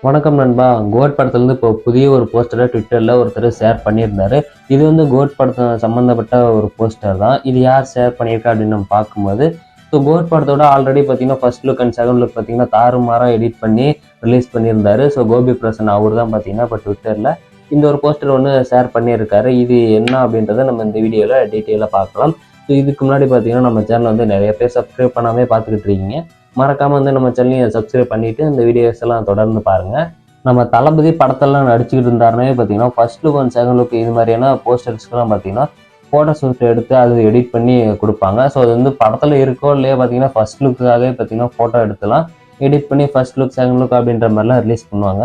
வணக்கம் நண்பா. கோட் படத்துலேருந்து இப்போ புதிய ஒரு போஸ்டரை ட்விட்டரில் ஒருத்தர் ஷேர் பண்ணியிருந்தாரு. இது வந்து கோட் படத்தை சம்மந்தப்பட்ட ஒரு போஸ்டர் தான். இது யார் ஷேர் பண்ணியிருக்கா அப்படின்னு நம்ம பார்க்கும்போது, ஸோ கோட் படத்தோட ஆல்ரெடி பார்த்தீங்கன்னா first look and second look பார்த்தீங்கன்னா தாறுமாறாக எடிட் பண்ணி ரிலீஸ் பண்ணியிருந்தாரு. ஸோ கோபி பிரசன் அவர் தான் பார்த்தீங்கன்னா இப்போ ட்விட்டரில் இந்த ஒரு போஸ்டர் ஒன்று ஷேர் பண்ணியிருக்காரு. இது என்ன அப்படின்றத நம்ம இந்த வீடியோவில் டீட்டெயிலாக பார்க்கலாம். ஸோ இதுக்கு முன்னாடி பார்த்தீங்கன்னா நம்ம சேனல் வந்து நிறைய பேர் சப்ஸ்கிரைப் பண்ணாமே பார்த்துக்கிட்டு இருக்கீங்க. மறக்காம வந்து நம்ம சேனலையும் சப்ஸ்கிரைப் பண்ணிட்டு இந்த வீடியோஸ் எல்லாம் தொடர்ந்து பாருங்க. நம்ம தளபதி படத்தெல்லாம் நடிச்சுக்கிட்டு இருந்தாருனே பார்த்தீங்கன்னா first look and second look இது மாதிரியான போஸ்டர்ஸ்க்கெல்லாம் பார்த்தீங்கன்னா ஃபோட்டோ ஷூட் எடுத்து அது எடிட் பண்ணி கொடுப்பாங்க. ஸோ அது வந்து படத்தில் இருக்கோ இல்லையா பார்த்தீங்கன்னா ஃபர்ஸ்ட் லுக்காகவே பார்த்தீங்கன்னா ஃபோட்டோ எடுத்துலாம் எடிட் பண்ணி ஃபர்ஸ்ட் லுக் செகண்ட் லுக் அப்படின்ற மாதிரிலாம் ரிலீஸ் பண்ணுவாங்க.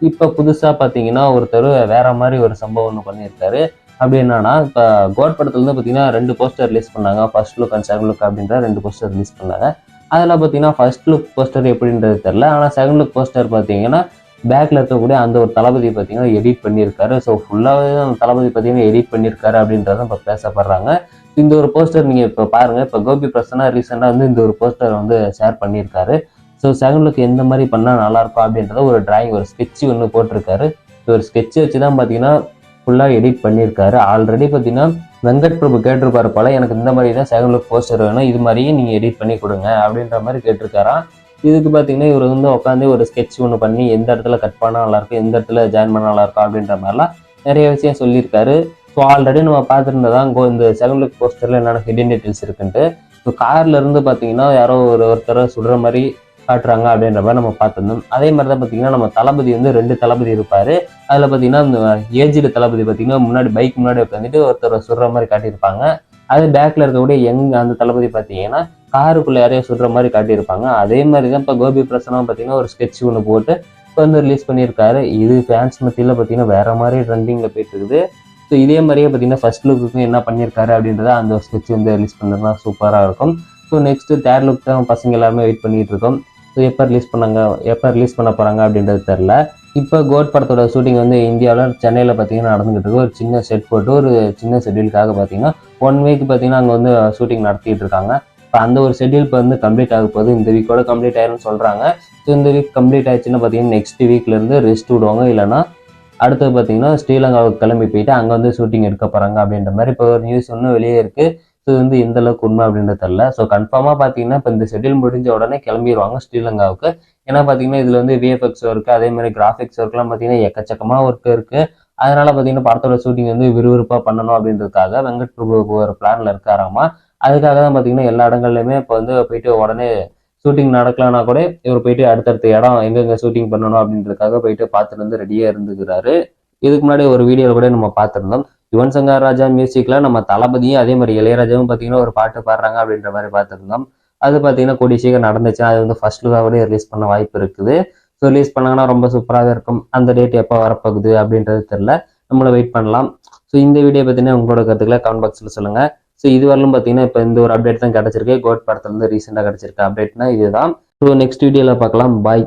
இப்போ புதுசாக பார்த்தீங்கன்னா ஒருத்தர் வேற மாதிரி ஒரு சம்பவம் ஒன்று பண்ணியிருக்காரு. அப்படி என்னன்னா இப்போ கோட் படத்துலேருந்து பார்த்தீங்கன்னா 2 போஸ்டர் ரிலீஸ் பண்ணாங்க. First look and second look அப்படின்ற 2 போஸ்டர் ரிலீஸ் பண்ணாங்க. அதில் பார்த்தீங்கன்னா ஃபர்ஸ்ட் லுக் போஸ்டர் எப்படின்றது தெரில. ஆனால் செகண்ட் லுக் போஸ்டர் பார்த்தீங்கன்னா பேக்கில் இருக்கக்கூடிய அந்த ஒரு தளபதி பார்த்தீங்கன்னா எடிட் பண்ணியிருக்காரு. ஸோ ஃபுல்லாகவே அந்த தளபதி பார்த்தீங்கன்னா எடிட் பண்ணியிருக்காரு அப்படின்றத இப்போ பேசப்படுறாங்க. இந்த ஒரு போஸ்டர் நீங்கள் இப்போ பாருங்கள். இப்போ கோபி பிரசன்னா ரீசெண்டாக வந்து இந்த ஒரு போஸ்டர் வந்து ஷேர் பண்ணியிருக்காரு. ஸோ செகண்ட் லுக் எந்த மாதிரி பண்ணால் நல்லாயிருக்கும் அப்படின்றத ஒரு டிராயிங் ஒரு ஸ்கெட்ச் ஒன்று போட்டிருக்காரு. ஒரு ஸ்கெட்ச் வச்சு தான் பார்த்தீங்கன்னா ஃபுல்லாக எடிட் பண்ணியிருக்காரு. ஆல்ரெடி பார்த்தீங்கன்னா வெங்கட் பிரபு கேட்டிருப்பாரு போல, எனக்கு இந்த மாதிரி தான் செகண்ட் லுக் போஸ்டர் வேணும், இது மாதிரியே நீங்கள் எடிட் பண்ணி கொடுங்க அப்படின்ற மாதிரி கேட்டிருக்காராம். இதுக்கு பார்த்தீங்கன்னா இவர் வந்து உட்காந்து ஒரு ஸ்கெட்ச் ஒன்று பண்ணி எந்த இடத்துல கட் பண்ணால் நல்லாயிருக்கும், எந்த இடத்துல ஜாயின் பண்ணால் நல்லாயிருக்கும் அப்படின்ற மாதிரிலாம் நிறைய விஷயம் சொல்லியிருக்காரு. ஸோ ஆல்ரெடி நம்ம பார்த்துருந்ததான் இந்த செகண்ட் லுக் போஸ்டரில் என்னென்ன ஹிடன் டீட்டெயில்ஸ் இருக்குன்ட்டு. ஸோ கார்ல இருந்து பார்த்தீங்கன்னா யாரோ ஒருத்தரை சுடுற மாதிரி காட்டுறாங்க அப்படின்ற மாதிரி நம்ம பார்த்துருந்தோம். அதே மாதிரி தான் பார்த்தீங்கன்னா நம்ம தளபதி வந்து 2 தளபதி இருப்பார். அதில் பார்த்தீங்கன்னா இந்த ஏஜ்டு தளபதி பார்த்தீங்கன்னா முன்னாடி பைக் முன்னாடி உட்காந்துட்டு ஒருத்தர் சுடுற மாதிரி காட்டியிருப்பாங்க. அது பேக்கில் இருக்கக்கூடிய அந்த தளபதி பார்த்தீங்கன்னா காருக்குள்ளே யாரையோ சுடுற மாதிரி காட்டியிருப்பாங்க. அதே மாதிரி தான் இப்போ கோபி பிரசனம் பார்த்தீங்கன்னா ஒரு ஸ்கெட்ச் ஒன்று போட்டு இப்போ வந்து ரிலீஸ் பண்ணியிருக்காரு. இது ஃபேன்ஸ் மத்தியில் பார்த்தீங்கன்னா வேற மாதிரி ட்ரெண்டிங்கில் போயிட்டு இருக்குது. ஸோ இதே மாதிரியே பார்த்தீங்கன்னா ஃபர்ஸ்ட் லுக்கு என்ன பண்ணியிருக்காரு அப்படின்றத அந்த ஸ்கெட்ச் வந்து ரிலீஸ் பண்ணுறதுனா சூப்பராக இருக்கும். ஸோ நெக்ஸ்ட்டு தேர்ட் லுக் தான் பசங்க எல்லாருமே வெயிட் பண்ணிட்டு இருக்கோம். ஸோ எப்போ ரிலீஸ் பண்ண போகிறாங்க அப்படின்றது தெரில. இப்போ கோட் படத்தோட ஷூட்டிங் வந்து இந்தியாவில் சென்னையில் பார்த்தீங்கன்னா நடந்துகிட்டு இருக்கு. ஒரு சின்ன செட் போட்டு ஒரு சின்ன ஷெட்யூலுக்காக பார்த்தீங்கன்னா 1 வீக் பார்த்தீங்கன்னா அங்கே வந்து ஷூட்டிங் நடத்திட்டு இருக்காங்க. இப்போ அந்த ஒரு ஷெட்யூல் இப்போ வந்து கம்ப்ளீட் ஆக போகுது. இந்த வீக்கோட கம்ப்ளீட் ஆயிரும்னு சொல்கிறாங்க. ஸோ இந்த வீக் கம்ப்ளீட் ஆயிடுச்சுன்னா பார்த்தீங்கன்னா நெக்ஸ்ட் வீக்லேருந்து ரெஸ்ட் விடுவாங்க. இல்லைனா அடுத்தது பார்த்தீங்கன்னா ஸ்ரீலங்காவுக்கு கிளம்பி போயிட்டு அங்கே வந்து ஷூட்டிங் எடுக்க போகிறாங்க அப்படின்ற மாதிரி இப்போ ஒரு நியூஸ் ஒன்றும் வெளியே இருக்குது. ஸோ இது வந்து எந்த அளவுக்கு உண்மை அப்படின்றது தெரியல. ஸோ கன்ஃபார்மாக பார்த்தீங்கன்னா இப்போ இந்த ஷெட்யூல் முடிஞ்ச உடனே கிளம்பிடுவாங்க ஸ்ரீலங்காவுக்கு. ஏன்னா பார்த்தீங்கன்னா இதில் வந்து விஎஃப்எக்ஸ் ஒர்க்கு அதே மாதிரி கிராஃபிக்ஸ் ஒர்க்லாம் பார்த்தீங்கன்னா எக்கச்சக்கமாக ஒர்க் இருக்குது. அதனால பார்த்தீங்கன்னா படத்தோட ஷூட்டிங் வந்து விறுவிறுப்பாக பண்ணணும் அப்படின்றதுக்காக வெங்கட் பிரபு ஒரு பிளானில் இருக்காராமா. அதுக்காக தான் பார்த்தீங்கன்னா எல்லா இடங்கள்லையுமே இப்போ வந்து போயிட்டு உடனே ஷூட்டிங் நடக்கலன்னா கூட இவர் போயிட்டு அடுத்தடுத்த இடம் எங்கெங்க ஷூட்டிங் பண்ணணும் அப்படின்றதுக்காக போயிட்டு பார்த்துட்டு வந்து ரெடியாக இருந்துக்கிறாரு. இதுக்கு முன்னாடி ஒரு வீடியோவில் கூட நம்ம பார்த்துருந்தோம். யுவன் சங்கர் ராஜா மியூசிக்ல நம்ம தளபதியும் அதே மாதிரி இளையராஜாவும் பார்த்தீங்கன்னா ஒரு பாட்டு பாடுறாங்க அப்படின்ற மாதிரி பார்த்துருந்தோம். அது பார்த்தீங்கன்னா கூடிய சீக்கிரம் நடந்துச்சுன்னா அது வந்து ஃபர்ஸ்ட் லுக்காக ரிலீஸ் பண்ண வாய்ப்பு இருக்குது. ஸோ ரிலீஸ் பண்ணாங்கன்னா ரொம்ப சூப்பராகவே இருக்கும். அந்த டேட் எப்போ வரப்போகுது அப்படின்றது தெரியல, நம்மளை வெயிட் பண்ணலாம். ஸோ இந்த வீடியோ பார்த்தீங்கன்னா உங்களோட கருத்துக்களை கமெண்ட் பாக்ஸில் சொல்லுங்க. ஸோ இது வரலும் பார்த்தீங்கன்னா இப்போ இந்த ஒரு அப்டேட் தான் கிடைச்சிருக்கு. கோட் படத்துல இருந்து ரீசெண்டாக கிடைச்சிருக்க அப்டேட்னா இதுதான். ஸோ நெக்ஸ்ட் வீடியோவில் பார்க்கலாம். பாய்.